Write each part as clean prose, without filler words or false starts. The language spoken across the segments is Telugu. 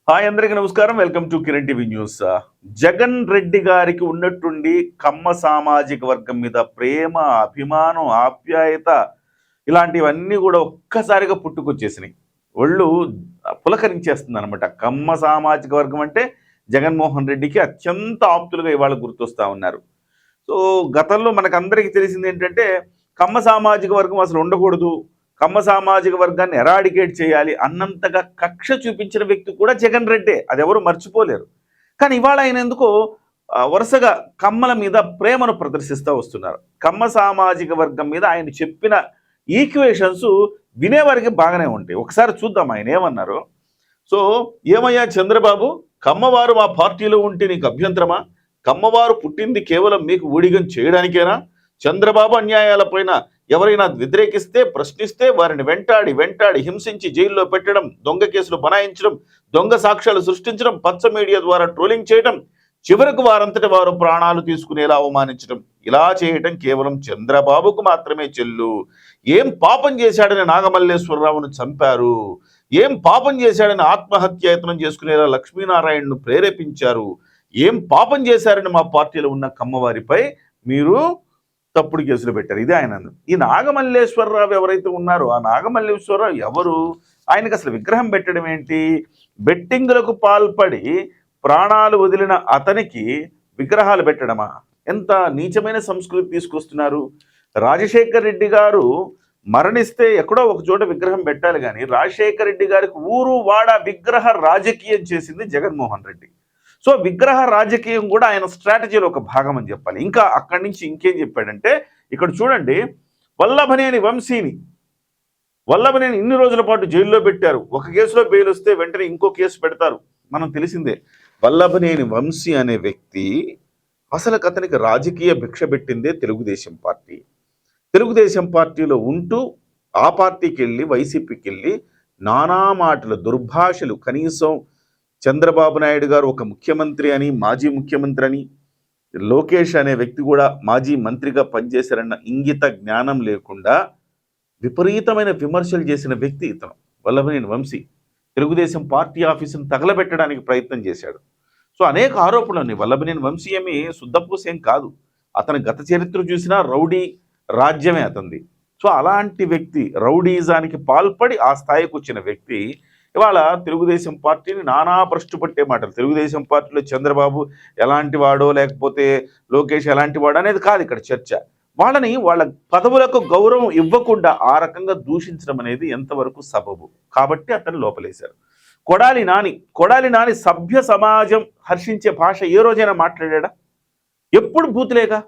హాయ్ అందరికీ నమస్కారం. Welcome to Kiran TV news. Jagan Reddy గారికి ఉన్నట్టుండి కమ్మ సామాజిక వర్గం మీద ప్రేమ, అభిమానం, ఆప్యాయత ఇలాంటివన్నీ కూడా ఒక్కసారిగా పుట్టుకొచ్చేసినాయి. ఒళ్ళు పులకరించేస్తుంది అనమాట. కమ్మ సామాజిక వర్గం అంటే జగన్మోహన్ రెడ్డికి అత్యంత ఆప్తులుగా ఇవాళ గుర్తొస్తా ఉన్నారు. సో గతంలో మనకందరికీ తెలిసింది ఏంటంటే కమ్మ సామాజిక వర్గం అసలు ఉండకూడదు, కమ్మ సామాజిక వర్గాన్ని ఎరాడికేట్ చేయాలి అన్నంతగా కక్ష చూపించిన వ్యక్తి కూడా జగన్ రెడ్డే. అది ఎవరు మర్చిపోలేరు. కానీ ఇవాళ ఆయన ఎందుకో వరుసగా కమ్మల మీద ప్రేమను ప్రదర్శిస్తూ వస్తున్నారు. కమ్మ సామాజిక వర్గం మీద ఆయన చెప్పిన ఈక్వేషన్స్ వినేవారికి బాగానే ఉంటాయి. ఒకసారి చూద్దాం ఆయన ఏమన్నారు. సో ఏమయ్యా చంద్రబాబు, కమ్మవారు మా పార్టీలో ఉంటే నీకు అభ్యంతరమా? కమ్మవారు పుట్టింది కేవలం మీకు ఊడిగం చేయడానికేనా? చంద్రబాబు అన్యాయాలపైన ఎవరైనా వ్యతిరేకిస్తే, ప్రశ్నిస్తే వారిని వెంటాడి హింసించి జైల్లో పెట్టడం, దొంగ కేసులు బనాయించడం, దొంగ సాక్ష్యాలు సృష్టించడం, పచ్చ మీడియా ద్వారా ట్రోలింగ్ చేయడం, చివరకు వారంతటి వారు ప్రాణాలు తీసుకునేలా అవమానించడం, ఇలా చేయటం కేవలం చంద్రబాబుకు మాత్రమే చెల్లు. ఏం పాపం చేశాడని నాగమల్లేశ్వరరావును చంపారు? ఏం పాపం చేశాడని ఆత్మహత్యాయత్నం చేసుకునేలా లక్ష్మీనారాయణను ప్రేరేపించారు? ఏం పాపం చేశారని మా పార్టీలో ఉన్న కమ్మవారిపై మీరు తప్పుడు కేసులు పెట్టారు? ఇదే ఆయన. ఈ నాగమల్లేశ్వరరావు ఎవరైతే ఉన్నారో ఆ నాగమల్లేశ్వరరావు ఎవరు? ఆయనకు అసలు విగ్రహం పెట్టడం ఏంటి? బెట్టింగులకు పాల్పడి ప్రాణాలు వదిలిన అతనికి విగ్రహాలు పెట్టడమా? ఎంత నీచమైన సంస్కృతి తీసుకొస్తున్నారు. రాజశేఖర్ రెడ్డి గారు మరణిస్తే ఎక్కడో ఒక చోట విగ్రహం పెట్టాలి, కానీ రాజశేఖర్ రెడ్డి గారికి ఊరు వాడ విగ్రహ రాజకీయం చేసింది జగన్మోహన్ రెడ్డి. సో విగ్రహ రాజకీయం కూడా ఆయన స్ట్రాటజీలో ఒక భాగం అని చెప్పాలి. ఇంకా అక్కడి నుంచి ఇంకేం చెప్పాడంటే, ఇక్కడ చూడండి, వల్లభనేని వంశీని ఇన్ని రోజుల పాటు జైల్లో పెట్టారు. ఒక కేసులో బెయిల్ వస్తే వెంటనే ఇంకో కేసు పెడతారు, మనం తెలిసిందే. వల్లభనేని వంశీ అనే వ్యక్తి అసలు అతనికి రాజకీయ భిక్ష పెట్టిందే తెలుగుదేశం పార్టీ. తెలుగుదేశం పార్టీలో ఉంటూ ఆ పార్టీకి వెళ్ళి వైసీపీకి వెళ్ళి నానా మాటలు, దుర్భాషలు, కనీసం చంద్రబాబు నాయుడు గారు ఒక ముఖ్యమంత్రి అని, మాజీ ముఖ్యమంత్రి అని, లోకేష్ అనే వ్యక్తి కూడా మాజీ మంత్రిగా పనిచేశారన్న ఇంగిత జ్ఞానం లేకుండా విపరీతమైన విమర్శలు చేసిన వ్యక్తి ఇతను వల్లభనేని వంశీ. తెలుగుదేశం పార్టీ ఆఫీసును తగలబెట్టడానికి ప్రయత్నం చేశాడు. సో అనేక ఆరోపణలు ఉన్నాయి. వల్లభనేని వంశీ ఏమి శుద్ధపూసేం కాదు. అతని గత చరిత్ర చూసినా రౌడీ రాజ్యమే అతనిది. సో అలాంటి వ్యక్తి, రౌడీజానికి పాల్పడి ఆ స్థాయికి వచ్చిన వ్యక్తి ఇవాళ తెలుగుదేశం పార్టీని నానా భ్రష్టు పట్టే మాటలు. తెలుగుదేశం పార్టీలో చంద్రబాబు ఎలాంటి వాడో లేకపోతే లోకేష్ ఎలాంటి వాడో అనేది కాదు ఇక్కడ చర్చ. వాళ్ళని వాళ్ళ పదవులకు గౌరవం ఇవ్వకుండా ఆ రకంగా దూషించడం అనేది ఎంతవరకు సబబు? కాబట్టి అతను లోపలేశారు. కొడాలి నాని సభ్య సమాజం హర్షించే భాష ఏ రోజైనా మాట్లాడా? ఎప్పుడు బూతులేగా.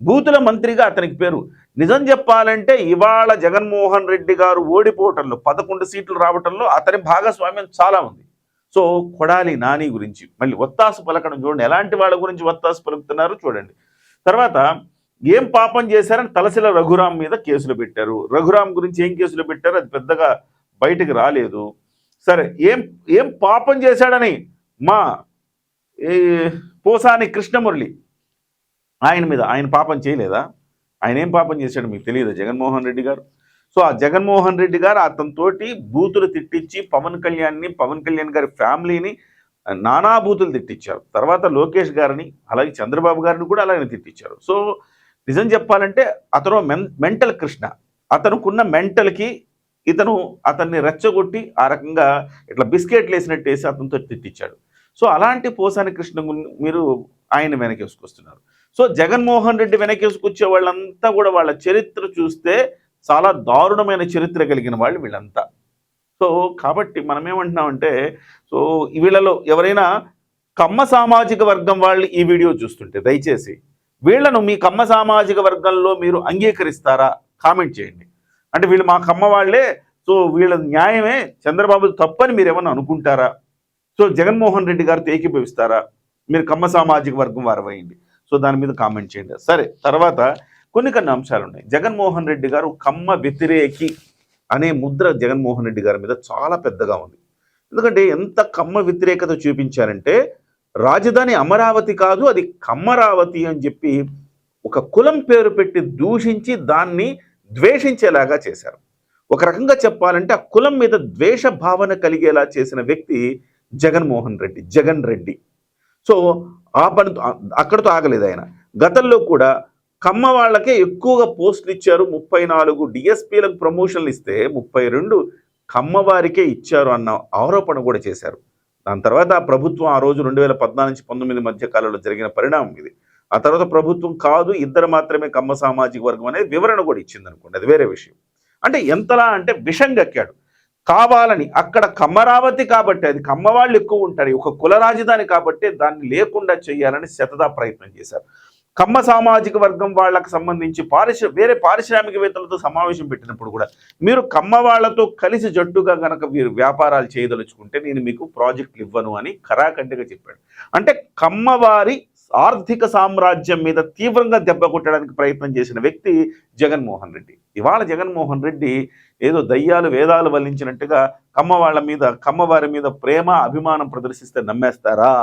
బూతుల మంత్రిగా అతనికి పేరు. నిజం చెప్పాలంటే ఇవాళ జగన్మోహన్ రెడ్డి గారు ఓడిపోవటంలో, 11 సీట్లు రావటంలో అతని భాగస్వామ్యం చాలా ఉంది. సో కొడాలి నాని గురించి మళ్ళీ ఒత్తాసు పలకడం చూడండి, ఎలాంటి వాళ్ళ గురించి ఒత్తాసు పలుకుతున్నారు చూడండి. తర్వాత ఏం పాపం చేశారని తలసిల రఘురాం మీద కేసులు పెట్టారు. రఘురాం గురించి ఏం కేసులు పెట్టారు అది పెద్దగా బయటకు రాలేదు. సరే, ఏం పాపం చేశాడని మా పోసాని కృష్ణమురళి ఆయన పాపం చేయలేదా? ఆయన ఏం పాపం చేశాడు మీకు తెలియదా జగన్మోహన్ రెడ్డి గారు? సో ఆ జగన్మోహన్ రెడ్డి గారు అతనితోటి బూతులు తిట్టించి పవన్ కళ్యాణ్ గారి ఫ్యామిలీని నానా బూతులు తిట్టించారు. తర్వాత లోకేష్ గారిని, అలాగే చంద్రబాబు గారిని కూడా అలాగే తిట్టించారు. సో నిజం చెప్పాలంటే అతను మెంటల్ కృష్ణ. అతనుకున్న మెంటల్కి అతన్ని రెచ్చగొట్టి ఆ రకంగా ఇట్లా బిస్కెట్లు వేసినట్టు వేసి అతనితో తిట్టించాడు. సో అలాంటి పోసాని కృష్ణ మీరు ఆయన వెనకేసుకొస్తున్నారు. సో జగన్మోహన్ రెడ్డి వెనకేసుకొచ్చే వాళ్ళంతా కూడా వాళ్ళ చరిత్ర చూస్తే చాలా దారుణమైన చరిత్ర కలిగిన వాళ్ళు వీళ్ళంతా. సో కాబట్టి మనం ఏమంటున్నామంటే, సో వీళ్ళలో ఎవరైనా కమ్మ సామాజిక వర్గం వాళ్ళు ఈ వీడియో చూస్తుంటే దయచేసి వీళ్ళను మీ కమ్మ సామాజిక వర్గంలో మీరు అంగీకరిస్తారా? కామెంట్ చేయండి. అంటే వీళ్ళు మా కమ్మ వాళ్ళే, సో వీళ్ళ న్యాయమే, చంద్రబాబు తప్పని మీరు ఏమన్నా అనుకుంటారా? సో జగన్మోహన్ రెడ్డి గారితో ఏకీభవిస్తారా? మీరు కమ్మ సామాజిక వర్గం వారవేయండి. సో దాని మీద కామెంట్ చేయండి. సరే, తర్వాత కొన్ని అంశాలు ఉన్నాయి. జగన్మోహన్ రెడ్డి గారు కమ్మ వ్యతిరేకి అనే ముద్ర జగన్మోహన్ రెడ్డి గారి మీద చాలా పెద్దగా ఉంది. ఎందుకంటే ఎంత కమ్మ వ్యతిరేకత చూపించారంటే, రాజధాని అమరావతి కాదు అది కమ్మరావతి అని చెప్పి ఒక కులం పేరు పెట్టి దూషించి దాన్ని ద్వేషించేలాగా చేశారు. ఒక రకంగా చెప్పాలంటే ఆ కులం మీద ద్వేష భావన కలిగేలా చేసిన వ్యక్తి జగన్మోహన్ రెడ్డి, జగన్ రెడ్డి. సో ఆ పని అక్కడితో ఆగలేదు ఆయన. గతంలో కూడా కమ్మ వాళ్ళకే ఎక్కువగా పోస్టులు ఇచ్చారు. 34 డిఎస్పీలకు ప్రమోషన్లు ఇస్తే 32 కమ్మ వారికే ఇచ్చారు అన్న ఆరోపణ కూడా చేశారు. దాని తర్వాత ఆ ప్రభుత్వం ఆ రోజు 2014 నుంచి 19 మధ్య కాలంలో జరిగిన పరిణామం ఇది. ఆ తర్వాత ప్రభుత్వం కాదు, ఇద్దరు మాత్రమే కమ్మ సామాజిక వర్గం అనేది వివరణ కూడా ఇచ్చింది అనుకోండి, అది వేరే విషయం. అంటే ఎంతలా అంటే విషం గక్కాడు కావాలని. అక్కడ కమ్మరావతి కాబట్టి, అది కమ్మ వాళ్ళు ఎక్కువ ఉంటారు, ఒక కుల రాజధాని కాబట్టి దాన్ని లేకుండా చేయాలని శతదా ప్రయత్నం చేశారు. కమ్మ సామాజిక వర్గం వాళ్ళకు సంబంధించి వేరే పారిశ్రామికవేత్తలతో సమావేశం పెట్టినప్పుడు కూడా మీరు కమ్మ వాళ్లతో కలిసి జట్టుగా గనక మీరు వ్యాపారాలు చేయదలుచుకుంటే నేను మీకు ప్రాజెక్టులు ఇవ్వను అని ఖరాఖండిగా చెప్పాడు. అంటే కమ్మవారి ఆర్థిక సామ్రాజ్యం మీద తీవ్రంగా దెబ్బ కొట్టడానికి ప్రయత్నం చేసిన వ్యక్తి జగన్మోహన్ రెడ్డి. ఇవాళ జగన్మోహన్ రెడ్డి ఏదో దయ్యాలు వేదాలు వల్లించినట్టుగా కమ్మవారి మీద ప్రేమ అభిమానం ప్రదర్శిస్తే నమ్మేస్తారా?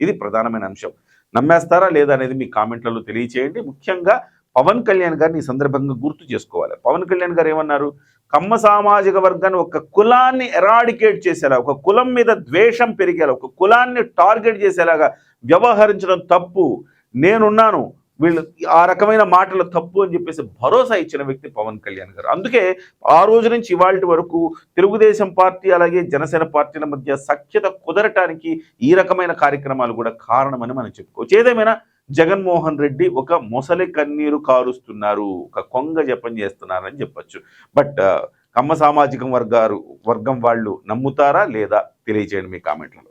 ఇది ప్రధానమైన అంశం. నమ్మేస్తారా లేదా అనేది మీ కామెంట్లలో తెలియచేయండి. ముఖ్యంగా పవన్ కళ్యాణ్ గారిని ఈ సందర్భంగా గుర్తు చేసుకోవాలి. పవన్ కళ్యాణ్ గారు ఏమన్నారు? కమ్మ సామాజిక వర్గాన్ని, ఒక కులాన్ని ఎరాడికేట్ చేసేలా, ఒక కులం మీద ద్వేషం పెరిగేలా, ఒక కులాన్ని టార్గెట్ చేసేలాగా వ్యవహరించడం తప్పు, నేనున్నాను, వీళ్ళు ఆ రకమైన మాటలు తప్పు అని చెప్పేసి భరోసా ఇచ్చిన వ్యక్తి పవన్ కళ్యాణ్ గారు. అందుకే ఆ రోజు నుంచి ఇవాళ వరకు తెలుగుదేశం పార్టీ అలాగే జనసేన పార్టీల మధ్య సఖ్యత కుదరటానికి ఈ రకమైన కార్యక్రమాలు కూడా కారణమని మనం చెప్పుకోవచ్చు. ఏదేమైనా జగన్మోహన్ రెడ్డి ఒక మొసలి కన్నీరు కారుస్తున్నారు, ఒక కొంగ జపం చేస్తున్నారని చెప్పొచ్చు. బట్ కమ్మ సామాజిక వర్గం వాళ్ళు నమ్ముతారా లేదా తెలియజేయండి మీ కామెంట్లలో.